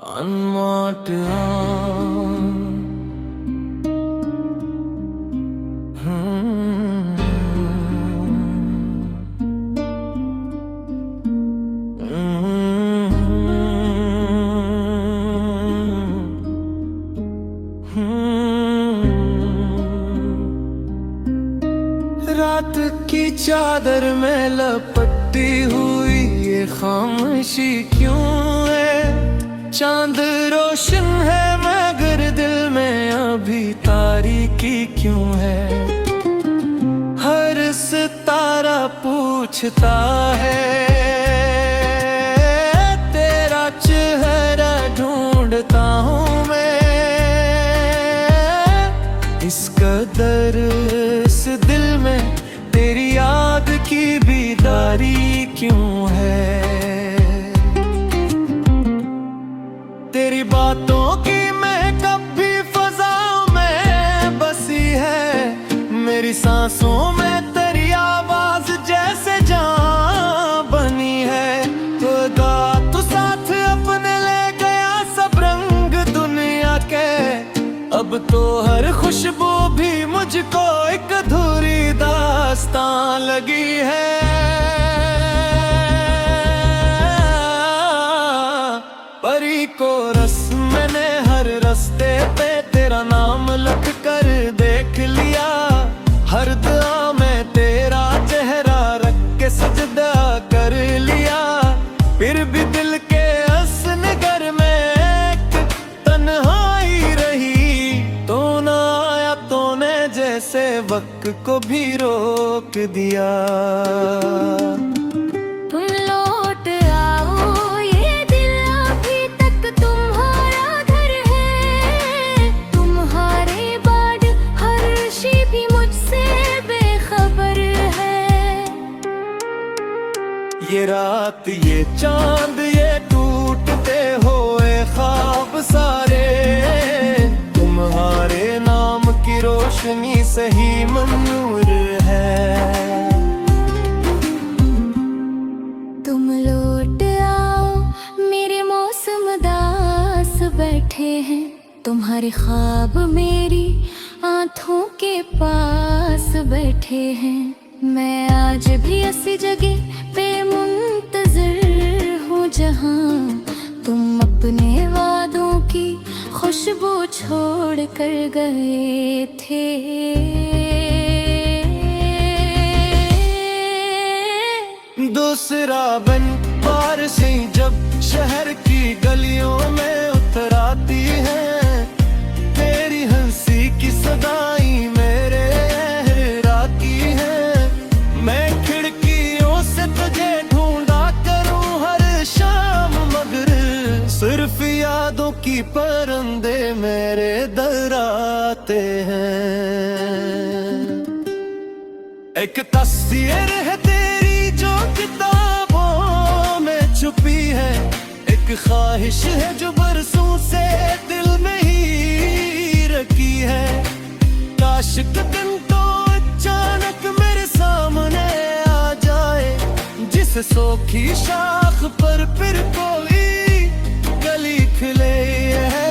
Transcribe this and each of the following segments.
अनमोट रात की चादर में लपटी हुई ये खामोशी क्यों है। चांद रोशन है मगर दिल में अभी तारीकी क्यों है। हर सितारा पूछता है तेरा चेहरा ढूंढता हूँ मैं। इस कदर इस दिल में तेरी याद की बीदारी क्यों है। तेरी बातों की महक भी फज़ाओं में बसी है। मेरी सांसों में तेरी आवाज जैसे जान बनी है। खुदा तू साथ अपने ले गया सब रंग दुनिया के। अब तो हर खुशबू भी मुझको एक अधूरी दास्तां लगी है। परी को रस मैंने हर रास्ते पे तेरा नाम लिख कर देख लिया। हर दुआ में तेरा चेहरा रख के सजदा कर लिया। फिर भी दिल के असनगर में एक तन्हाई रही। तो ना आया तूने जैसे वक्त को भी रोक दिया। ये रात ये चांद ये टूटते हुए ख्वाब सारे तुम्हारे नाम की रोशनी से ही मंजूर है। तुम लौट आओ मेरे मौसम दास बैठे हैं। तुम्हारे ख्वाब मेरी आँखों के पास बैठे हैं। मैं आज भी ऐसी जगह पे मुंतज़िर हूँ जहाँ तुम अपने वादों की खुशबू छोड़ कर गए थे। दूसरा बन बार से जब शहर की गलियों में उतर आती है। तेरी हंसी की सदाई मेरे राती है। मैं खिड़कियों से तुझे ढूंढा करूं हर शाम मगर सिर्फ यादों की परिंदे मेरे दर आते हैं। एक तस्वीर है तेरी जो किताबों में छुपी है। एक ख्वाहिश है जो बरसों से दिल में ही रखी है। काश के दिन तो अचानक मेरे सामने आ जाए। जिस सोखी शाख पर फिर कोई कली खिले है।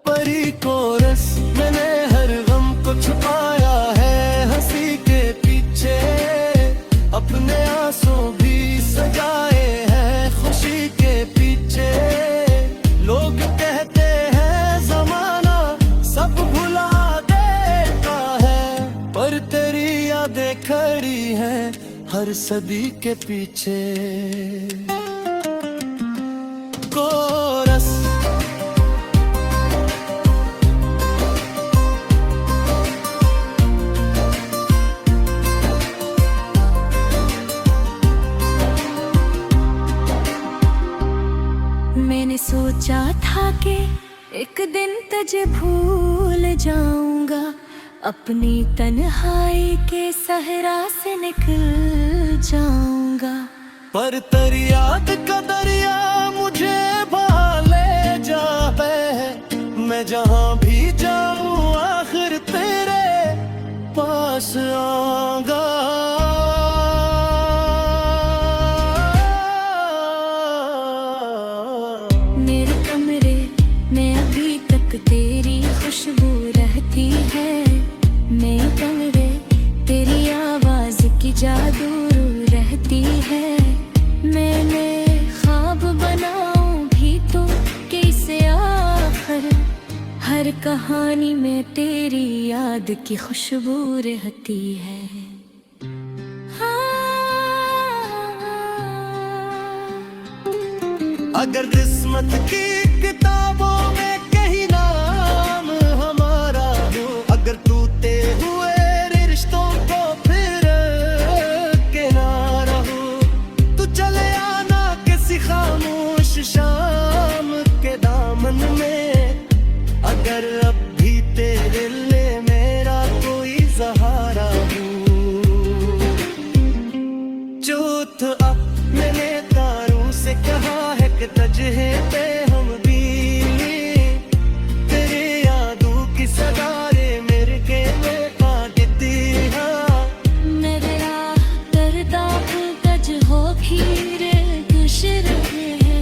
परी को रस मैंने हर गम को छुपाया है हंसी के पीछे। अपने आंसू भी सजाए हैं खुशी के पीछे। लोग कहते हैं जमाना सब भुला देता है। पर तेरी यादें खड़ी हैं हर सदी के पीछे। कोरस मैंने सोचा था कि एक दिन तुझे भूल जाऊंगा। अपनी तन्हाई के सहरा से निकल जाऊंगा। पर तेरी याद का दरिया मुझे बहा ले जाता है। मैं जहाँ भी जाऊँ आखिर तेरे पास आऊंगा। रहती है। मैंने ख्वाब बनाऊं भी तो कैसे आखिर, हर कहानी में तेरी याद की खुशबू रहती है। अगर किस्मत की किताबों में कहीं नाम हमारा हो, अगर टूटे हुए रिश्तों को फिर के ना रहो, तू चले आना किसी खामोश शाम के दामन में। अगर अब भी तेरे लिए मेरा कोई सहारा हो, चूत अब मैंने तारों से कहा है कि तजहे पे हम भी तेरे यादों की सदारे मेरे के में काटती है। मेरे राह दरदा तज हो खीरे गुशर है,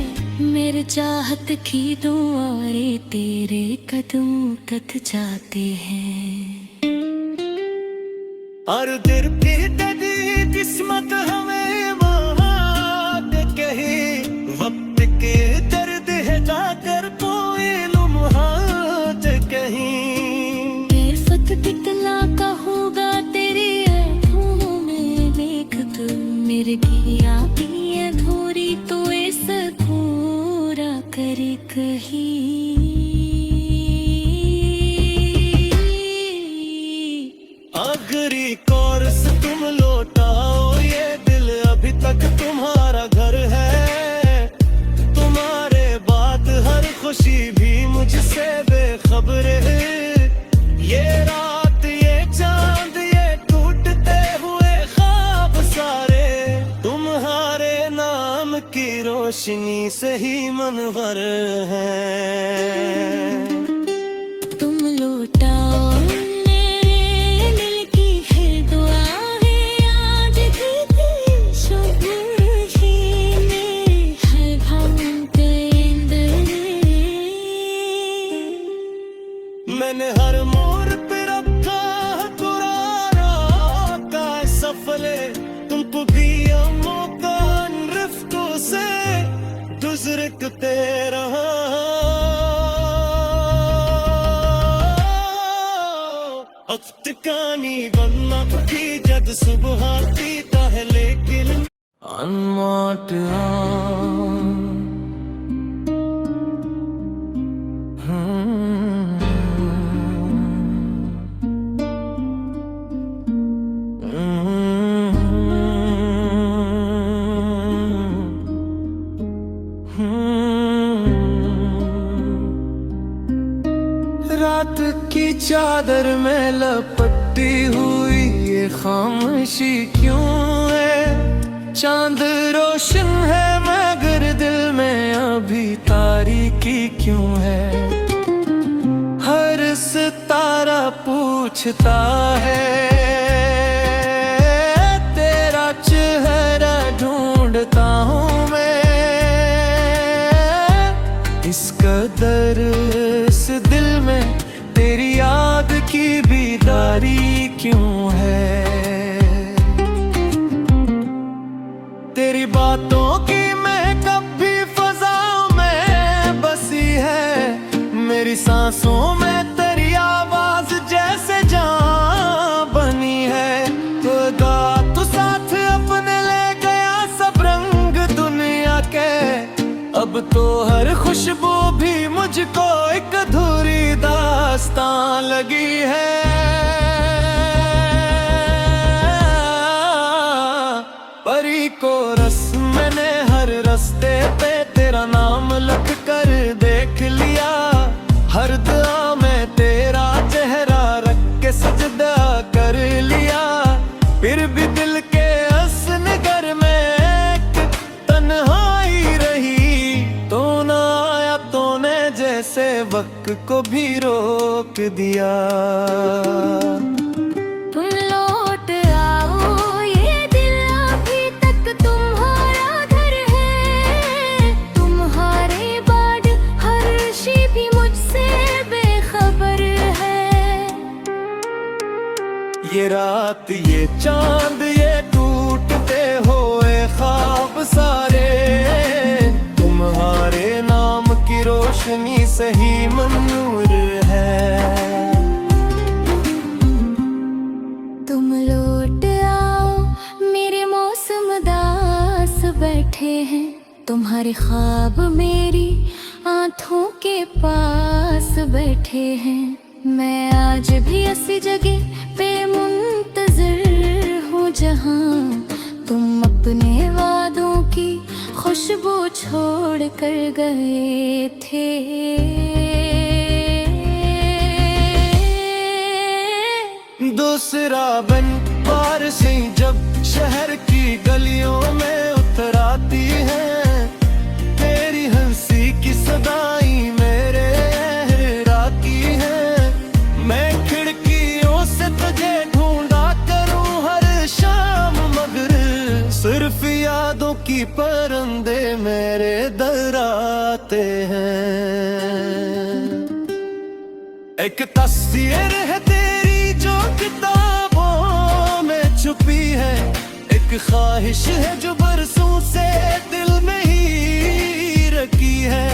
मेरे चाहत की दुआरे तेरे कदम तक जाते हैं। और दिल की ददी किस्मत हमें मात कही, वक्त के दर्द है जाकर कोई लम्हात कहीं। बेफत कितना कहूँगा तेरी आँखों में देख तू, मेरे किया की अधूरी तो ऐसा पूरा करे कहीं। आखिरी कोर्स तुम लौटाओ, ये दिल अभी तक तुम्हारा घर है। तुम्हारे बाद हर खुशी भी मुझसे बेखबर है। ये रात ये चांद ये टूटते हुए ख्वाब सारे तुम्हारे नाम की रोशनी से ही मनवर है। तुम लौटाओ मेरे दिल की है दुआ है, आज भी तेरी शुक्र ही मेरी है भावुक मैंने हर मोड़ पे रखा है पुराना का सफले, तुमको भी मौका रिफ्तों से गुजरते रहा। वक्त कानी बनना की जद सुबह पीता है लेकिन अनमोट रात की चादर में लपटी हुई ये खामोशी क्यों है? चांद रोशन है मगर दिल में अभी तारीकी क्यों है? हर सितारा पूछता है तेरा चेहरा ढूंढता हूँ मैं, इस कदर इस दिल में तेरी याद की बीदारी क्यों है? तेरी बातों की महक भी फजाओं में बसी है, मेरी सांसों में तेरी आवाज जैसे जान बनी है। खुदा तू साथ अपने ले गया सब रंग दुनिया के, अब तो हर खुशबू भी मुझको एक अधूरी दास्तां लगी है। परी को रस मैंने हर रास्ते पे तेरा नाम लिख कर देख लिया, हर दुआ में तेरा चेहरा रख के सजदा कर लिया। फिर भी दिल के असनगर में एक तन्हाई रही, तो ना आया तूने जैसे वक्त को भी रोक दिया। तुम लौट आओ ये दिल अभी तक तुम्हारा घर है, तुम्हारे बाद हर शी भी मुझसे बेखबर है। ये रात ये चांद ये टूटते हुए बैठे हैं। तुम्हारे ख्वाब मेरी आंखों के पास बैठे हैं। मैं आज भी ऐसी जगह पे मुंतज़िर हूँ जहाँ तुम अपने वादों की खुशबू छोड़ कर गए थे। दूसरा बन बारिशें जब शहर की गलियों में उतर आती हैं, तेरी हंसी की सदाई मेरे राकी हैं। मैं खिड़कियों से तुझे ढूंढा करूं हर शाम, मगर सिर्फ यादों की परिंदे मेरे दर आते हैं। एक तस्वीर है तेरी जो किताबों में छुपी है, एक ख्वाहिश है जो बरसों से दिल में ही रखी है।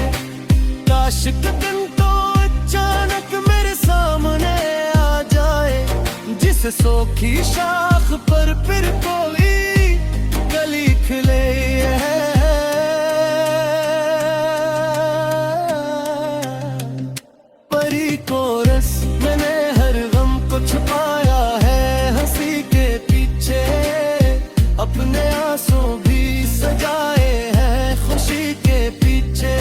काश एक दिन तो अचानक मेरे सामने आ जाए, जिस सूखी शाख पर फिर कोई कली खिले है। परी को रस मैंने हर गम को छुपाया है हंसी के पीछे, अपने आंसू भी सजाए हैं खुशी के पीछे।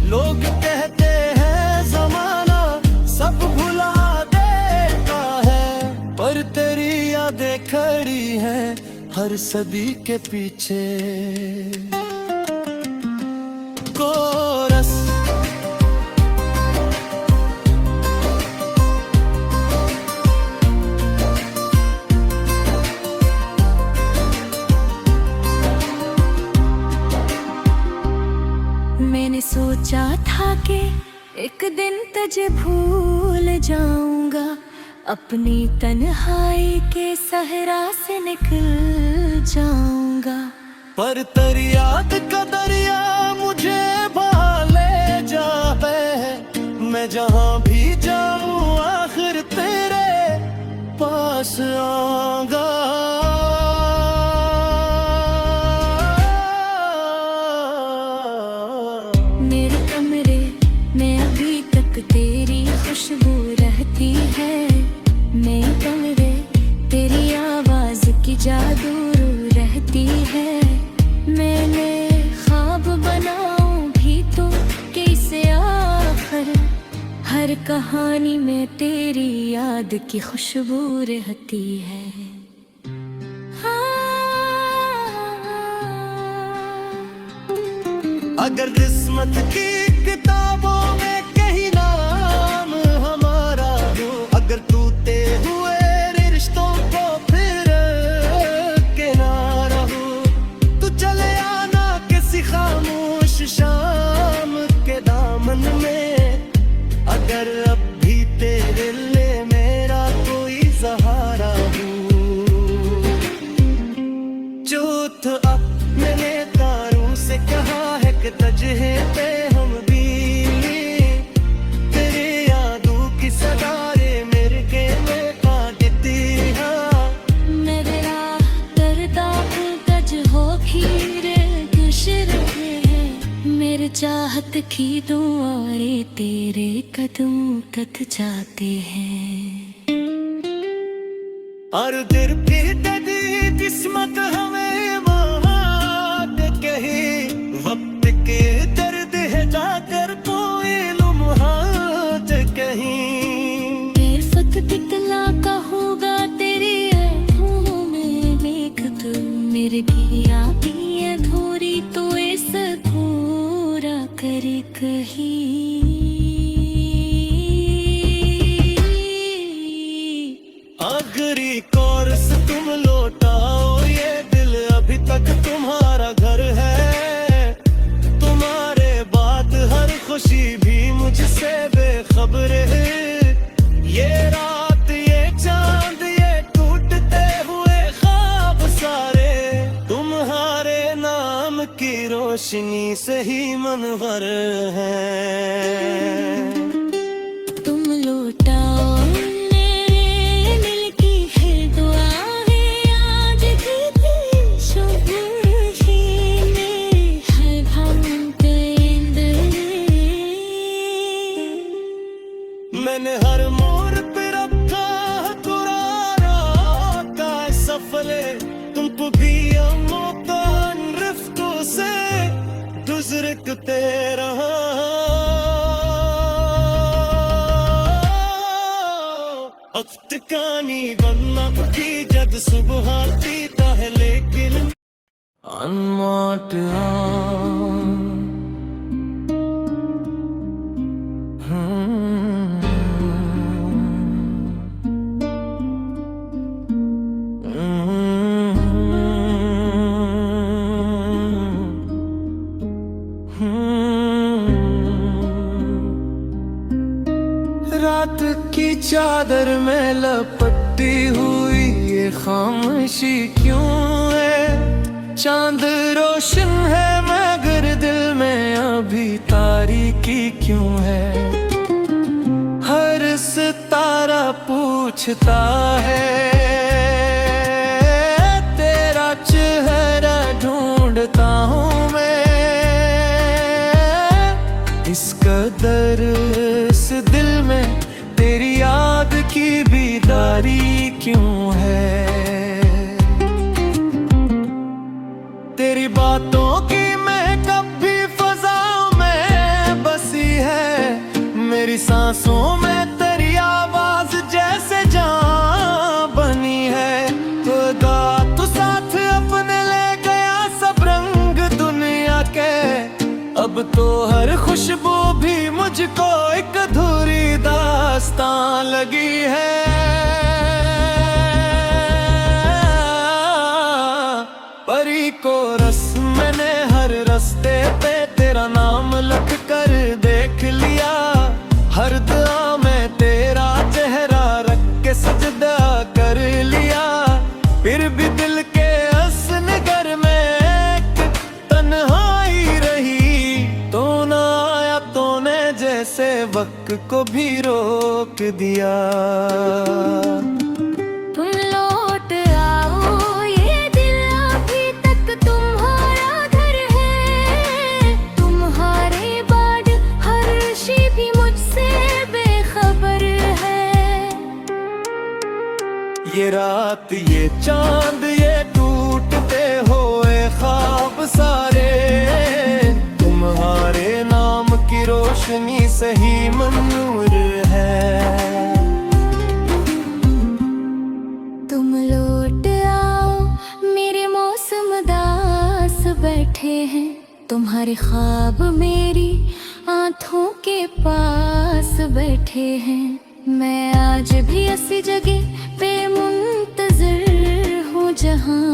लोग कहते हैं जमाना सब भुला देता है, पर तेरी यादें खड़ी हैं हर सदी के पीछे। कोरस मैंने सोचा था कि एक दिन तुझे भूल जाऊंगा, अपनी तन्हाई के सहरा से निकल जाऊंगा। पर तेरी याद का दरिया मुझे बहा ले जाए, मैं जहाँ भी जाऊँ आखिर तेरे पास आऊंगा। मेरे कमरे में अभी तक तेरी खुशबू रहती है, मेरे कमरे तेरी आवाज की जादू रहती है। मैंने ख्वाब बनाऊं भी तो कैसे आखिर, हर कहानी में तेरी याद की खुशबू रहती है। अगर किस्मत की किताबों में कहीं नाम हमारा हो, अगर टूटे हुए रिश्तों को फिर किनारा हो, तो चले आना किसी खामोश शाम के दामन में। अगर अब भी तेरे लिए मेरा कोई सहारा हो, झूठ अब मैंने तारों से कहा है कि तजहे पे हम बीली, तेरे यादों की सदारे मेरे के में आ देती है। मेरे राह दरदा गज हो खीरे गुशर हैं, मेरे चाहत की दुआएं तेरे कदम तक जाते हैं। और दिल की ददी किस्मत हमें बात कही, वक्त के दर्द है जाकर कोई लम्हात कहीं। बेफक दिखला का होगा तेरी आँखों में देख तू, मेरे किया की अधूरी तो इस पूरा करे कहीं। आखिरी कोरस तुम लौटाओ, ये दिल अभी तक तुम्हारा घर है। तुम्हारे बाद हर खुशी भी मुझसे बेखबर है। ये रात ये चांद ये टूटते हुए ख्वाब सारे, तुम्हारे नाम की रोशनी से ही मनवर है। तुम लौटाओ मिल की फिर दुआ है, आज भी शुभ ही गुजरते रहा वक्त का नहीं बनना की जद सुबह पीता है लेकिन अनमोट रात की चादर में लपटी हुई ये खामोशी क्यों है? चांद रोशन है मगर दिल में अभी तारीकी क्यों है? हर सितारा पूछता है तेरा चेहरा ढूंढता हूँ मैं। इस कदर इस दिल में तेरी याद की बीदारी क्यों है? तेरी बातों की महक भी फजाओं में बसी है। मेरी सांसों में तेरी आवाज जैसे जान बनी है। खुदा तू साथ अपने ले गया सब रंग दुनिया के। अब तो हर खुशबू भी मुझको एक अधूरी दास्तां लगी है। परी को रस मैंने हर रास्ते पे तेरा नाम लिख कर देख लिया। हर दुआ में तेरा चेहरा रख के सजदा कर लिया। फिर भी दिल के असनगर में एक तन्हाई रही। तो ना आया तूने जैसे वक्त को भी रोक दिया। तुम लौट आओ ये दिल अभी तक तुम्हारा घर है। तुम्हारे बाद हर शी भी मुझसे बेखबर है। ये रात ये चांद ये टूटते हुए ख्वाब सारे तुम्हारे नाम की रोशनी से ही मंजूर है। तुम लौट आओ मेरे मौसम दास बैठे हैं। तुम्हारे ख्वाब मेरी आँखों के पास बैठे हैं। मैं आज भी ऐसी जगह पे मुंतज़िर हूँ जहाँ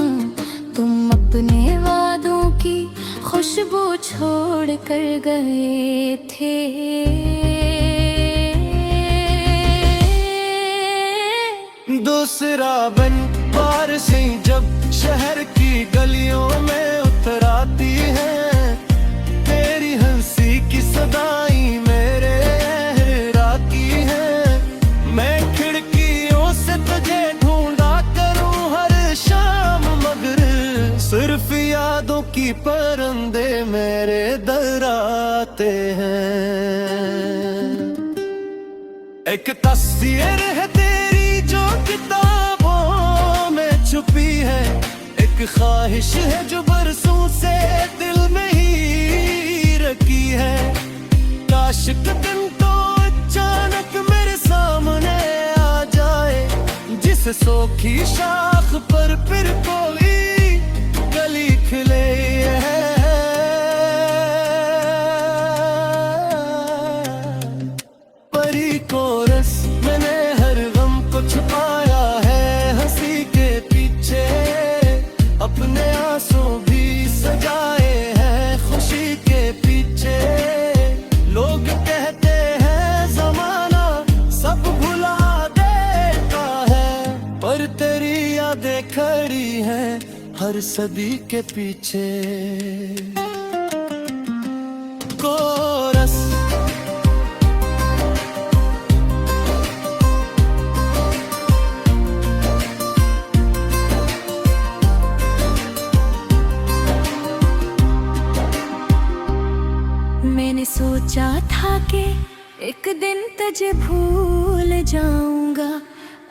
तुम अपने वादों की खुशबू छोड़ कर गए थे। दूसरा बन बार से जब शहर की गलियों में उतर आती है। तेरी हंसी की सदाई मेरे राती है। मैं खिड़कियों से तुझे ढूंढा करूं हर शाम मगर सिर्फ यादों की परिंदे मेरे दर आते हैं। एक तस्वीर है तेरी जो किताबों में छुपी है। एक ख्वाहिश है जो बरसों से दिल में ही रखी है। काश के दिन तो अचानक मेरे सामने आ जाए। जिस सोखी शाख पर फिर कोई कली खिले है। परी को रस मैंने हर गम को छुपाया है हंसी के पीछे। अपने आंसू भी सजाए हैं खुशी के पीछे। लोग कहते हैं जमाना सब भुला देता है। पर तेरी यादें खड़ी हैं हर सदी के पीछे। कोरस मैंने सोचा था कि एक दिन तुझे भूल जाऊंगा।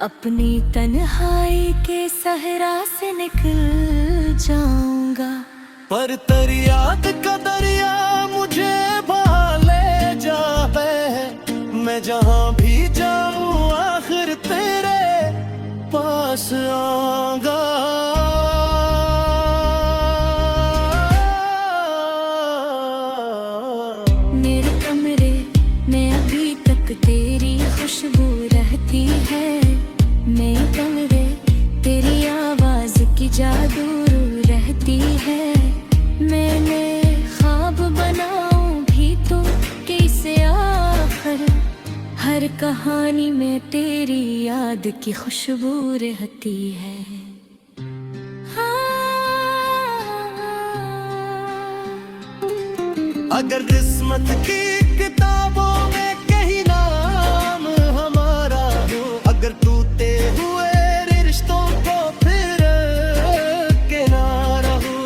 अपनी तन्हाई के सहरा से निकल जाऊंगा। पर तेरी याद का दरिया मुझे बाहर ले जाए, मैं जहाँ भी जाऊँ आखिर तेरे पास आऊंगा। मेरे कमरे में अभी तक तेरी खुशबू रहती है, मेरे कमरे तेरी आवाज की जादू रहती है। मैंने ख्वाब बनाऊं भी तो कैसे आखिर, हर कहानी में तेरी याद की खुशबू रहती है। अगर किस्मत की किताबों में कहीं नाम हमारा हो, अगर टूटे हुए रिश्तों को फिर के ना रहो,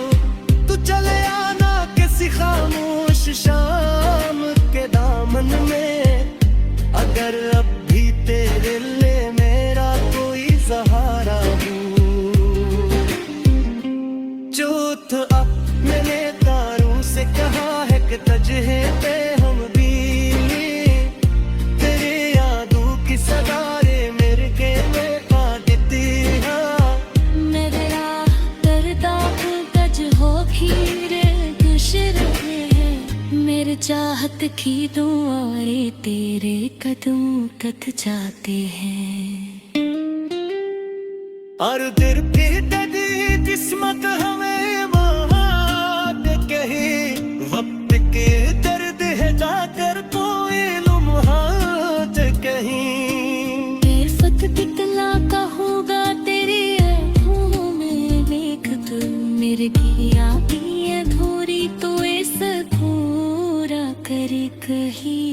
तू चले आना किसी खामोश शाम के दामन में। अगर अब भी तेरे लिए मेरा कोई सहारा हो, चौथ अब मैंने तारों से कहा है कि तजहे पे हम भी तेरे यादों की सदारे मेरे के में आ देती है। मेरे राह करता तज हो खीरे गुजर है, मेरे चाहत की दुआएं तेरे कदम तक जाते हैं। और दिल की ददी किस्मत हमें मात कही, वक्त के दर्द है जाकर कोई लम्हात कहीं। बेफत कितना कहूँगा तेरी आँखों में देख तू, मेरे किया की अधूरी तो ऐसा पूरा करे कहीं।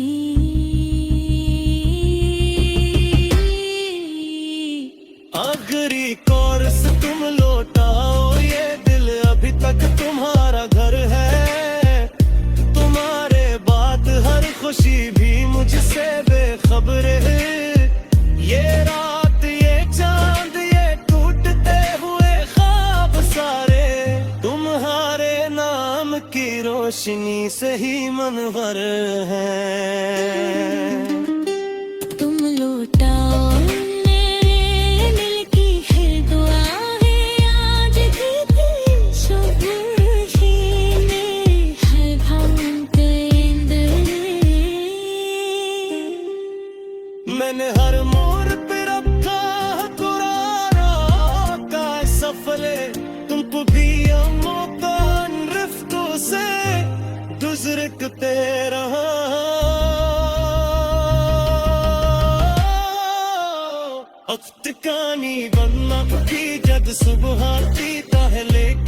आखिरी कोर्स तुम लौटाओ, ये दिल अभी तक तुम्हारा घर है। तुम्हारे बाद हर खुशी भी मुझसे बेखबर है। ये रात ये चांद ये टूटते हुए ख्वाब सारे तुम्हारे नाम की रोशनी से ही मनवर है। तुम लौटाओ मेरे दिल की है दुआएं, आज भी तेरी सुबह ही मेरी है भावुक मैंने हर मोड़ पे रखा कुरारा का सफले, तुमको भी मौका रिफ्तों से गुजरते रहा। वक्त का नहीं बनना भी जब सुबह आती है, लेकिन